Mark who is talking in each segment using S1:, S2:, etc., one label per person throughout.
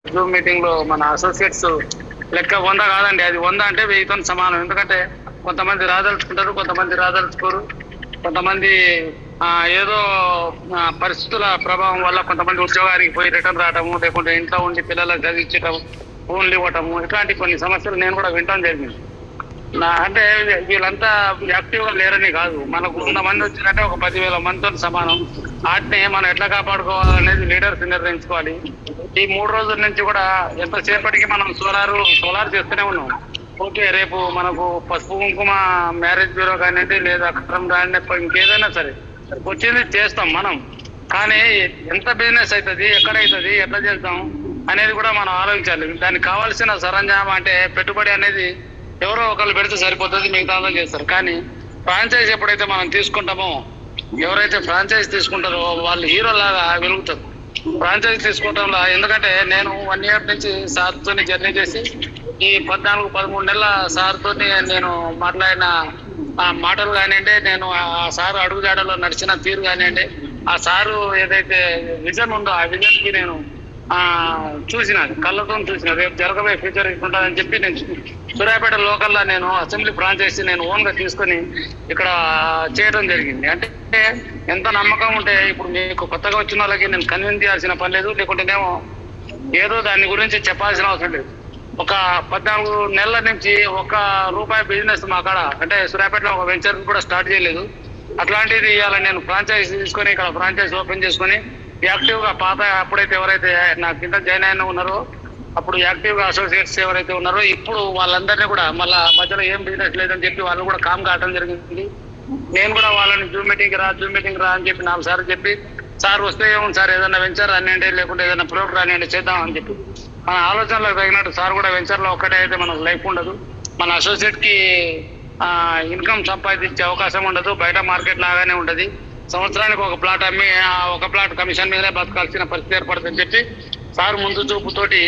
S1: Zoom meeting లో మన associates లెక్క 100 కాదండి, అది 100 అంటే 1000తో సమానం. ఎందుకంటే కొంతమంది రాదలుచుకుంటారు, కొంతమంది రాదలుచుకోరు, కొంతమంది ఏదో పరిస్థితుల ప్రభావం వల్ల కొంతమంది ఉద్యోగానికి పోయి రిటర్న్ రావటము, లేకుంటే ఇంట్లో ఉండి పిల్లలకు చదివించటం, ఫోన్లు ఇవ్వటము, ఇట్లాంటి కొన్ని సమస్యలు నేను కూడా వినటం జరిగింది. అంటే వీళ్ళంతా యాక్టివ్ గా లేరని కాదు, మనకు 100 మంది వచ్చిందంటే ఒక 10,000 మందితో సమానం. వాటిని మనం ఎట్లా కాపాడుకోవాలనేది లీడర్స్ నిర్ణయించుకోవాలి. ఈ 3 రోజుల నుంచి కూడా ఎంతసేపటికి మనం సోలార్ చేస్తూనే ఉన్నాం. ఓకే, రేపు మనకు పసుపు కుంకుమ మ్యారేజ్ బ్యూరో కానివ్వండి, లేదా అక్రమ్ కానివ్వండి, ఇంకేదైనా సరే వచ్చింది చేస్తాం మనం. కానీ ఎంత బిజినెస్ అవుతుంది, ఎక్కడైతుంది, ఎట్లా చేద్దాం అనేది కూడా మనం ఆలోచించాలి. దానికి కావాల్సిన సరంజామా అంటే పెట్టుబడి అనేది ఎవరో ఒకళ్ళు పెడితే సరిపోతుంది, మిగతా చేస్తారు. కానీ ఫ్రాంచైజ్ ఎప్పుడైతే మనం తీసుకుంటామో, ఎవరైతే ఫ్రాంచైజ్ తీసుకుంటారో వాళ్ళు హీరో లాగా వెలుగుతారు ఫ్రాంచైజ్ తీసుకోవటంలో. ఎందుకంటే నేను 1 year నుంచి సార్తో జర్నీ చేసి ఈ 14-13 నెలల సార్తో నేను మాట్లాడిన ఆ మాటలు కానివ్వండి, నేను ఆ సారు అడుగుజాడలో నడిచిన తీరు కానివ్వండి, ఆ సారు ఏదైతే విజన్ ఉందో ఆ విజన్ కి నేను చూసిన, కళ్ళతో చూసిన, రేపు జరగబోయే ఫ్యూచర్ ఇట్లుంటుందని చెప్పి నేను సూర్యాపేట లోకల్లో నేను అసెంబ్లీ ఫ్రాంచైజ్ నేను ఓన్ గా తీసుకొని ఇక్కడ చేయడం జరిగింది. అంటే ఎంత నమ్మకం ఉంటే ఇప్పుడు మీకు కొత్తగా వచ్చిన వాళ్ళకి నేను కన్విన్స్ చేయాల్సిన పని లేదు, లేకుంటేనేమో ఏదో దాని గురించి చెప్పాల్సిన అవసరం లేదు. ఒక 14 నెలల నుంచి ₹1 బిజినెస్ మా కాడ, అంటే సూర్యాపేటలో ఒక వెంచర్ కూడా స్టార్ట్ చేయలేదు. అట్లాంటిది ఇవాళ నేను ఫ్రాంచైజ్ తీసుకొని ఇక్కడ ఫ్రాంచైజ్ ఓపెన్ చేసుకొని యాక్టివ్ గా పాత అప్పుడైతే ఎవరైతే నా కింద జాయిన్ అయిన ఉన్నారో, అప్పుడు యాక్టివ్ గా అసోసియేట్స్ ఎవరైతే ఉన్నారో, ఇప్పుడు వాళ్ళందరినీ కూడా మళ్ళా మధ్యలో ఏం బిజినెస్ లేదని చెప్పి వాళ్ళు కూడా కామ్ కావడం జరిగింది. నేను కూడా వాళ్ళని జూమ్ మీటింగ్ రా అని చెప్పి 4 సార్లు చెప్పి, సార్ వస్తే ఏముంది సార్, ఏదైనా వెంచర్ రానివ్వండి, లేకుంటే ఏదైనా ప్రోడక్ట్ రానివ్వండి, చేద్దాం అని చెప్పి మన ఆలోచనలకు తగినట్టు సార్ కూడా వెంచర్ లో ఒక్కటే అయితే మనకు లైఫ్ ఉండదు, మన అసోసియేట్ కి ఇన్కమ్ సంపాదించే అవకాశం ఉండదు, బయట మార్కెట్ లాగానే ఉంటది. సంవత్సరానికి ఒక ప్లాట్ అమ్మి ఒక ప్లాట్ కమిషన్ మీదనే బతకాల్సిన పరిస్థితి ఏర్పడుతుందని చెప్పి సార్ ముందు చూపుతోటి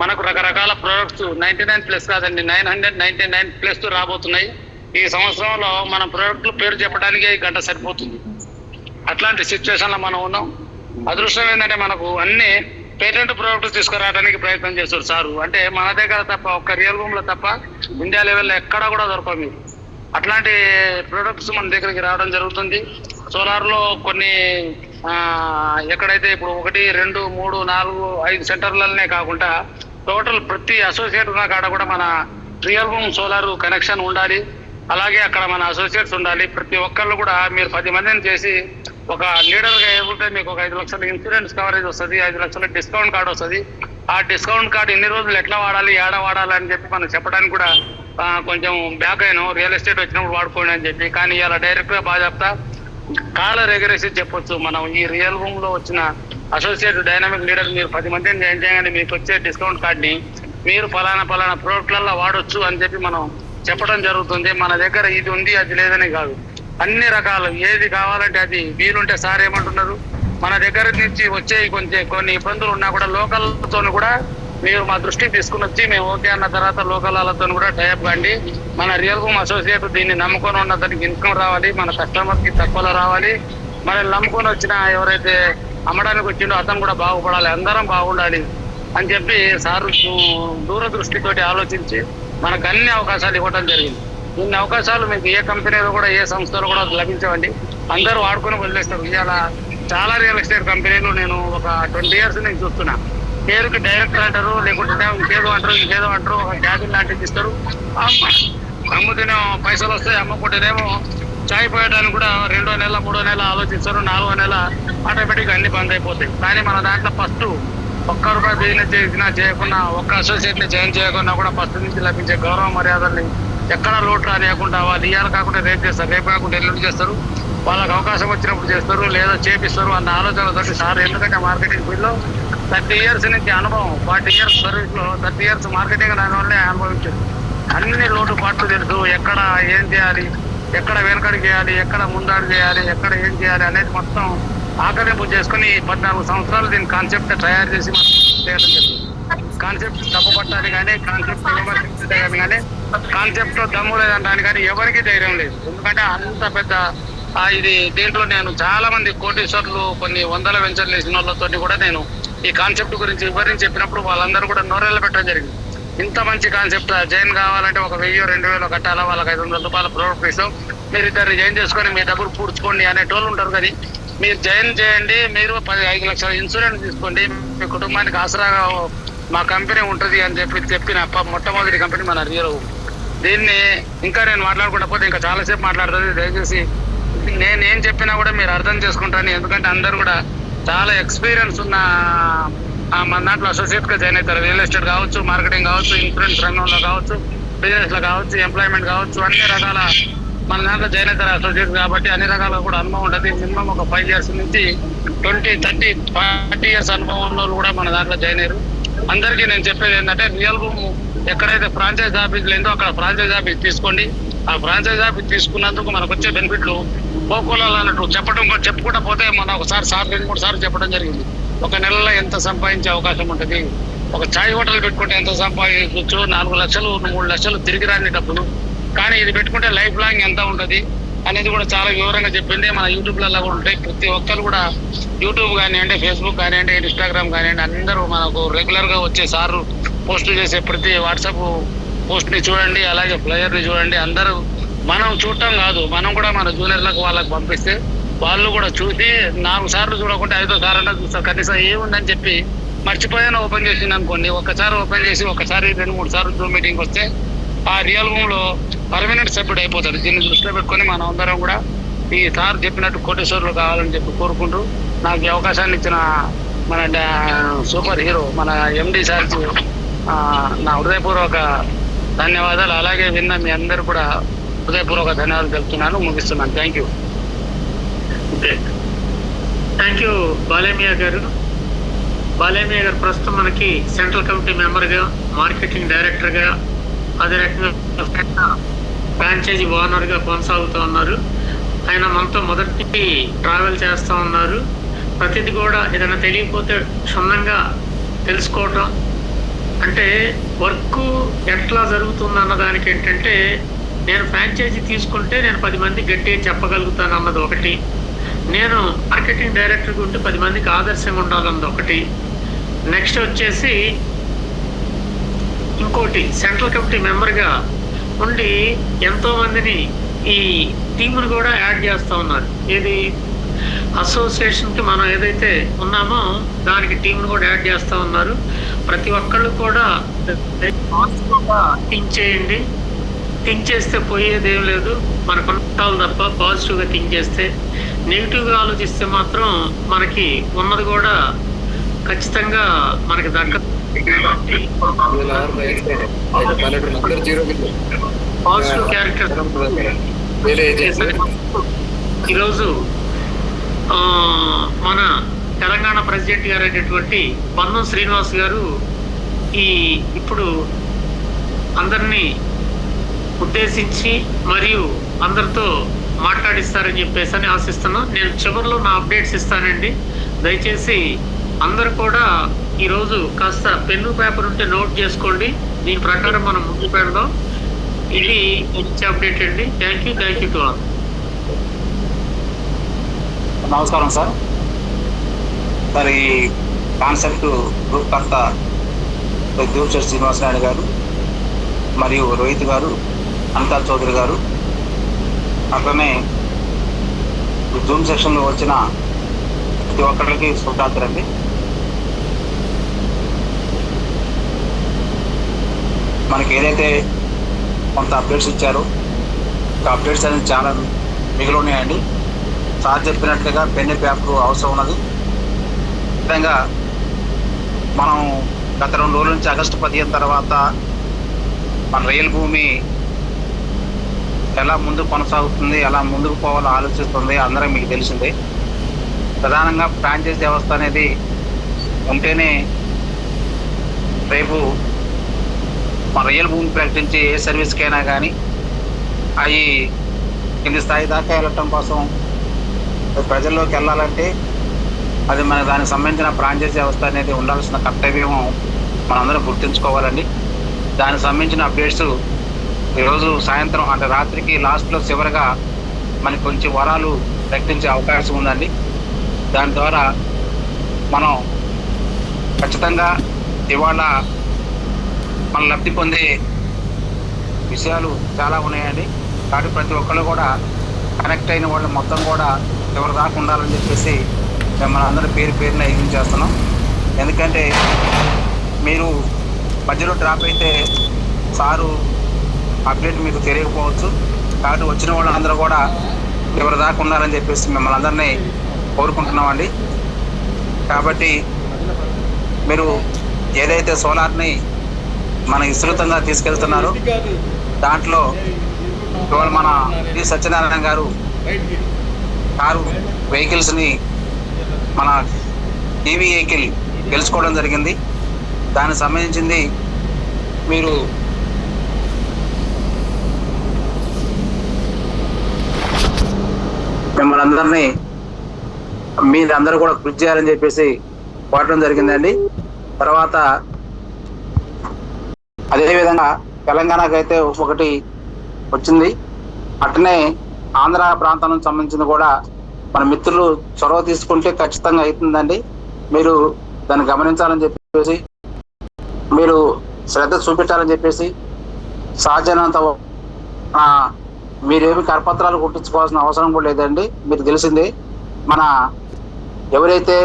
S1: మనకు రకరకాల ప్రొడక్ట్స్ 99+ కాదండి, 999+ రాబోతున్నాయి. ఈ సంవత్సరంలో మన ప్రొడక్ట్లు పేరు చెప్పడానికి గంట సరిపోతుంది. అట్లాంటి సిచ్యువేషన్ లో మనం ఉన్నాం. అదృష్టం ఏంటంటే మనకు అన్ని పేటెంట్ ప్రొడక్ట్స్ తీసుకురావడానికి ప్రయత్నం చేస్తారు సారు. అంటే మన దగ్గర తప్ప, ఒక్క రియల్ రూమ్ లో తప్ప ఇండియా లెవెల్లో ఎక్కడా కూడా దొరకవు మీరు. అట్లాంటి ప్రొడక్ట్స్ మన దగ్గరికి రావడం జరుగుతుంది. సోలార్ లో కొన్ని ఎక్కడైతే ఇప్పుడు 1, 2, 3, 4, 5 సెంటర్లనే కాకుండా టోటల్ ప్రతి అసోసియేట్ ఉన్న కాడ కూడా మన రియల్ రూమ్ సోలార్ కనెక్షన్ ఉండాలి. అలాగే అక్కడ మన అసోసియేట్స్ ఉండాలి. ప్రతి ఒక్కళ్ళు కూడా మీరు 10 మందిని చేసి ఒక లీడర్ గా ఎదుగుతే మీకు ఒక 5 లక్షల ఇన్సూరెన్స్ కవరేజ్ వస్తుంది, 5 లక్షల డిస్కౌంట్ కార్డు వస్తుంది. ఆ డిస్కౌంట్ కార్డు ఎన్ని రోజులు ఎట్లా వాడాలి, ఏడ వాడాలి అని చెప్పి మనం చెప్పడానికి కూడా కొంచెం బ్యాక్ అయినాం. రియల్ ఎస్టేట్ వచ్చినప్పుడు వాడుకోండి అని చెప్పి. కానీ ఇలా డైరెక్ట్ గా బాగా చెప్తా, కాలర్ ఎగరేసి చెప్పొచ్చు. మనం ఈ రియల్ రూమ్ లో వచ్చిన అసోసియేట్ డైనామిక్ లీడర్ మీరు 10 మందిని జాయిన్ చేయగానే మీకు వచ్చే డిస్కౌంట్ కార్డ్ని మీరు ఫలానా ప్రోడక్ట్లలో వాడొచ్చు అని చెప్పి మనం చెప్పడం జరుగుతుంది. మన దగ్గర ఇది ఉంది అది లేదని కాదు, అన్ని రకాలు ఏది కావాలంటే అది వీలుంటే. సార్ ఏమంటున్నారు, మన దగ్గర నుంచి వచ్చే కొన్ని ఇబ్బందులు ఉన్నా కూడా లోకల్తో కూడా మీరు మా దృష్టికి తీసుకుని వచ్చి మేము ఓకే అన్న తర్వాత లోకల్ వాళ్ళతో కూడా టైప్ కండి. మన రియల్ రూమ్ అసోసియేట్ దీన్ని నమ్ముకొని ఉన్న దానికి ఇన్కమ్ రావాలి, మన కస్టమర్ కి తక్కువలో రావాలి. మనల్ని నమ్ముకొని వచ్చిన ఎవరైతే అమ్మడానికి వచ్చిండో అతను కూడా బాగుపడాలి, అందరం బాగుండాలి అని చెప్పి సార్ దూరదృష్టితోటి ఆలోచించి మనకు అన్ని అవకాశాలు ఇవ్వడం జరిగింది. ఇన్ని అవకాశాలు మీకు ఏ కంపెనీలో కూడా ఏ సంస్థలో కూడా లభించవండి. అందరూ వాడుకొని వదిలేస్తారు. ఇవాళ చాలా రియల్ ఎస్టేట్ కంపెనీలు నేను ఒక 20 years నుంచి చూస్తున్నా. పేరుకి డైరెక్టర్ అంటారు, లేకుంటే ఇంకేదో అంటారు, ఒక క్యాబిన్ లాంటిది ఇస్తారు. అమ్ముతేనే పైసలు వస్తాయి, అమ్మకుంటేనేమో చాయ్ పోయడానికి కూడా 2వ నెల 3వ నెల ఆలోచిస్తారు, 4వ నెల ఆటోమేటిక్గా అన్ని బంద్ అయిపోతాయి. కానీ మన దాంట్లో ఫస్ట్ ₹1 బిజినెస్ చేసినా చేయకుండా, ఒక్క అసోసియేట్ ని జాయిన్ చేయకుండా కూడా ఫస్ట్ నుంచి లభించే గౌరవ మర్యాదల్ని ఎక్కడ లోటు రానియకుండా వాళ్ళు ఇయ్యాలి కాకుండా రేపు చేస్తారు, రేపు కాకుండా ఎల్లుండి చేస్తారు, వాళ్ళకి అవకాశం వచ్చినప్పుడు చేస్తారు, లేదా చేపిస్తారు అన్న ఆలోచనతో సార్. ఎందుకంటే మార్కెటింగ్ ఫీల్డ్ లో 30 years నుంచి అనుభవం, 40 years సర్వీస్ లో 30 years మార్కెటింగ్ దానివల్లే అనుభవించారు. అన్ని లోటు పాట్లు తెలుసు, ఎక్కడ ఏం చేయాలి, ఎక్కడ వెనకడికి చేయాలి, ఎక్కడ ముందడు చేయాలి, ఎక్కడ ఏం చేయాలి అనేది మొత్తం ఆకలింపు చేసుకుని 14 సంవత్సరాలు దీని కాన్సెప్ట్ తయారు చేసి చేయడం జరిగింది. కాన్సెప్ట్ తప్పుపట్టాలి కానీ, కాన్సెప్ట్ విమర్శించడం కానీ, కాన్సెప్ట్ లో దమ్ము లేదంటాను కానీ ఎవరికి ధైర్యం లేదు. ఎందుకంటే అంత పెద్ద ఇది దీంట్లో నేను చాలా మంది కోటీశ్వర్లు కొన్ని 100 వెంచర్లు వేసిన వాళ్ళతో కూడా నేను ఈ కాన్సెప్ట్ గురించి వివరించి చెప్పినప్పుడు వాళ్ళందరూ కూడా నోరెళ్ళ పెట్టడం జరిగింది. ఇంత మంచి కాన్సెప్ట్ జైన్ కావాలంటే ఒక 1000-2000 కట్టాలా, వాళ్ళకి 500 రూపాయల ప్రోడక్ట్ ఇస్తాం, మీరు ఇద్దరు జైన్ చేసుకొని మీ డబ్బులు పూడ్చుకోండి అనేటోళ్ళు ఉంటారు. కానీ మీరు జైన్ చేయండి, మీరు 5 లక్షల ఇన్సూరెన్స్ తీసుకోండి, మీ కుటుంబానికి ఆసరాగా మా కంపెనీ ఉంటుంది అని చెప్పిన మొట్టమొదటి కంపెనీ మన రియల్. దీన్ని ఇంకా నేను మాట్లాడుకుంటా పోతే ఇంకా చాలాసేపు మాట్లాడుతుంది. దయచేసి నేను ఏం చెప్పినా కూడా మీరు అర్థం చేసుకుంటాను. ఎందుకంటే అందరూ కూడా చాలా ఎక్స్పీరియన్స్ ఉన్న మన దాంట్లో అసోసియేట్గా జాయిన్ అవుతారు. రియల్ ఎస్టేట్ కావచ్చు, మార్కెటింగ్ కావచ్చు, ఇన్సూరెన్స్ రంగంలో కావచ్చు, బిజినెస్లో కావచ్చు, ఎంప్లాయ్మెంట్ కావచ్చు, అన్ని రకాల మన దాంట్లో జాయిన్ అవుతారు అసోసియేట్. కాబట్టి అన్ని రకాల కూడా అనుభవం ఉంటుంది. మినిమం ఒక 5 years నుంచి 20, 30, 40 years అనుభవం ఉన్న వాళ్ళు కూడా మన దాంట్లో జాయిన్ అయ్యారు. అందరికీ నేను చెప్పేది ఏంటంటే రియల్ భూమి ఎక్కడైతే ఫ్రాంచైజ్ ఆఫీస్ లేదో అక్కడ ఫ్రాంచైజ్ ఆఫీస్ తీసుకోండి. ఆ ఫ్రాంచైజ్ ఆఫీస్ తీసుకున్నందుకు మనకు వచ్చే బెనిఫిట్లు పోకోలాలు అన్నట్టు చెప్పుకుంటా పోతే మన ఒకసారి 2-3 సార్లు చెప్పడం జరిగింది. ఒక నెలలో ఎంత సంపాదించే అవకాశం ఉంటుంది, ఒక ఛాయ్ హోటల్ పెట్టుకుంటే ఎంత సంపాదించవచ్చు, 4 లక్షలు 3 లక్షలు తిరిగి రాని డబ్బులు. కానీ ఇది పెట్టుకుంటే లైఫ్ లాంగ్ ఎంత ఉంటుంది అనేది కూడా చాలా వివరంగా చెప్పింది. మన యూట్యూబ్లలో కూడా ఉంటాయి. ప్రతి ఒక్కరు కూడా యూట్యూబ్ కానివ్వండి, ఫేస్బుక్ కానివ్వండి, ఇన్స్టాగ్రామ్ కానివ్వండి, అందరూ మనకు రెగ్యులర్గా వచ్చే సార్లు పోస్టులు చేసే ప్రతి వాట్సాప్ పోస్ట్ని చూడండి, అలాగే ఫ్లయర్ని చూడండి. అందరూ మనం చూడటం కాదు, మనం కూడా మన జూనియర్లకు వాళ్ళకి పంపిస్తే వాళ్ళు కూడా చూసి 4 సార్లు చూడకుండా 5వ సార్లు చూస్తారు. కనీసం ఏముందని చెప్పి మర్చిపోయాను ఓపెన్ చేసింది అనుకోండి, ఒక్కసారి ఓపెన్ చేసి ఒకసారి 2-3 సార్లు జూమ్ మీటింగ్ వస్తే ఆ రియల్ రూమ్లో పర్మనెంట్ సభ్యుడు అయిపోతాడు. దీన్ని దృష్టిలో పెట్టుకొని మనం అందరం కూడా ఈ సార్ చెప్పినట్టు కోటేశ్వరులు కావాలని చెప్పి కోరుకుంటూ నాకు ఈ అవకాశాన్ని ఇచ్చిన మన సూపర్ హీరో మన ఎండి సార్కి నా హృదయపూర్వక ధన్యవాదాలు. అలాగే విన్న మీ అందరూ కూడా హృదయపూర్వక ధన్యవాదాలు తెలుపుతున్నాను. ముగిస్తున్నాను. Thank you.
S2: Okay, thank you Balemiya garu. Balemiya గారు ప్రస్తుతం మనకి సెంట్రల్ కమిటీ మెంబర్గా, మార్కెటింగ్ డైరెక్టర్గా, అదే రకంగా ఫ్రాంచైజీ ఓనర్గా కొనసాగుతూ ఉన్నారు. ఆయన మనతో మొదటి ట్రావెల్ చేస్తూ ఉన్నారు. ప్రతిదీ కూడా ఏదైనా తెలియకపోతే క్షుణ్ణంగా తెలుసుకోవటం, అంటే వర్క్ ఎట్లా జరుగుతుంది అన్నదానికి ఏంటంటే నేను ఫ్రాంచైజీ తీసుకుంటే నేను 10 మంది గట్టిగా చెప్పగలుగుతాను అన్నది ఒకటి, నేను మార్కెటింగ్ డైరెక్టర్గా ఉంటే 10 మందికి ఆదర్శంగా ఉండాలన్నది ఒకటి, నెక్స్ట్ వచ్చేసి ఇంకోటి సెంట్రల్ కమిటీ మెంబర్గా ఉండి ఎంతోమందిని ఈ టీమును కూడా యాడ్ చేస్తూ ఉన్నారు. ఇది అసోసియేషన్కి మనం ఏదైతే ఉన్నామో దానికి టీంను కూడా యాడ్ చేస్తూ ఉన్నారు. ప్రతి ఒక్కళ్ళు కూడా థింక్ చేయండి. థింక్ చేస్తే పోయేదేం లేదు, మనకు ఉంటాలు తప్ప పాజిటివ్గా థింక్ చేస్తే. నెగిటివ్గా ఆలోచిస్తే మాత్రం మనకి ఉన్నది కూడా ఖచ్చితంగా మనకి దక్కదు. పాజిటివ్ క్యారెక్టర్ ఈరోజు మన తెలంగాణ ప్రెసిడెంట్ గారు అయినటువంటి పన్నం శ్రీనివాస్ గారు ఇప్పుడు అందరినీ ఉద్దేశించి మరియు అందరితో మాట్లాడిస్తారని చెప్పేసి అని ఆశిస్తున్నాను. నేను చివరిలో నా అప్డేట్స్ ఇస్తానండి. దయచేసి అందరు కూడా ఈరోజు కాస్త పెన్ను పేపర్ ఉంటే నోట్ చేసుకోండి. దీని ప్రకారం మనం ముందు పెడదాం. ఇది మంచి అప్డేట్ అండి. Thank you to all.
S3: నమస్కారం సార్. ఈ కాన్సెప్ట్ గ్రూప్ కర్త దూర్చర్ శ్రీనివాస్ నాయుడు గారు మరియు రోహిత్ గారు, అంతాల్ చౌదరి గారు, అట్లనే జూమ్ సెక్షన్లో వచ్చిన ప్రతి ఒక్కరికి శుభాకాంక్షలండి. మనకి ఏదైతే కొంత అప్డేట్స్ ఇచ్చారో అప్డేట్స్ అనేది చాలా మిగిలి ఉన్నాయండి. సార్ చెప్పినట్లుగా పెన్ పేపర్ అవసరం ఉన్నది. ముఖ్యంగా మనం గత 2 రోజుల నుంచి ఆగస్టు 15 తర్వాత మన రియల్ భూమి ఎలా ముందుకు కొనసాగుతుంది, ఎలా ముందుకు పోవాలో ఆలోచిస్తుంది అందరం మీకు తెలిసిందే. ప్రధానంగా ఫ్రాంచైజ్ వ్యవస్థ అనేది ఉంటేనే రేపు మన రియల్ భూమి ప్రకటించి ఏ సర్వీస్కైనా కానీ అవి కింది స్థాయి దాకా వెళ్ళటం కోసం ప్రజల్లోకి వెళ్ళాలంటే అది మన దానికి సంబంధించిన ఫ్రాంచైజ్ వ్యవస్థ అనేది ఉండాల్సిన కర్తవ్యం మనందరం గుర్తుంచుకోవాలండి. దానికి సంబంధించిన అప్డేట్స్ ఈరోజు సాయంత్రం అంటే రాత్రికి లాస్ట్లో చివరిగా మనకి కొంచెం వరాలు ప్రకటించే అవకాశం ఉందండి. దాని ద్వారా మనం ఖచ్చితంగా ఇవాళ మనం లబ్ధి పొందే విషయాలు చాలా ఉన్నాయండి. కాబట్టి ప్రతి ఒక్కళ్ళు కూడా కనెక్ట్ అయిన వాళ్ళు మొత్తం కూడా ఎవరు దాకా ఉండాలని చెప్పేసి మిమ్మల్ని అందరూ పేరు పేరున ఎగ్జిట్ చేస్తున్నాం. ఎందుకంటే మీరు మధ్యలో డ్రాప్ అయితే సారు అప్డేట్ మీకు తెలియకపోవచ్చు. కాబట్టి వచ్చిన వాళ్ళందరూ కూడా ఎవరి దాకా ఉండాలని చెప్పేసి మిమ్మల్ని అందరినీ కోరుకుంటున్నామండి. కాబట్టి మీరు ఏదైతే సోలార్ని మన విస్తృతంగా తీసుకెళ్తున్నారో దాంట్లో ఇవాళ మన డి సత్యనారాయణ గారు కారు వెహికల్స్ని మన ఈవీ వెహికల్ గెలుచుకోవడం జరిగింది. దానికి సంబంధించింది మీరు మిమ్మల్ని అందరినీ మీరందరూ కూడా కృషి చేయాలని చెప్పేసి కోరడం జరిగిందండి. తర్వాత అదేవిధంగా తెలంగాణకు అయితే ఒకటి వచ్చింది, అట్లనే ఆంధ్ర ప్రాంతానికి సంబంధించింది కూడా మన మిత్రులు చొరవ తీసుకుంటే ఖచ్చితంగా అవుతుందండి. మీరు దాన్ని గమనించాలని చెప్పేసి, మీరు శ్రద్ధ చూపించాలని చెప్పేసి, సహజనంత మీరేమి కరపత్రాలు కుట్టించుకోవాల్సిన అవసరం కూడా లేదండి. మీకు తెలిసిందే, మన ఎవరైతే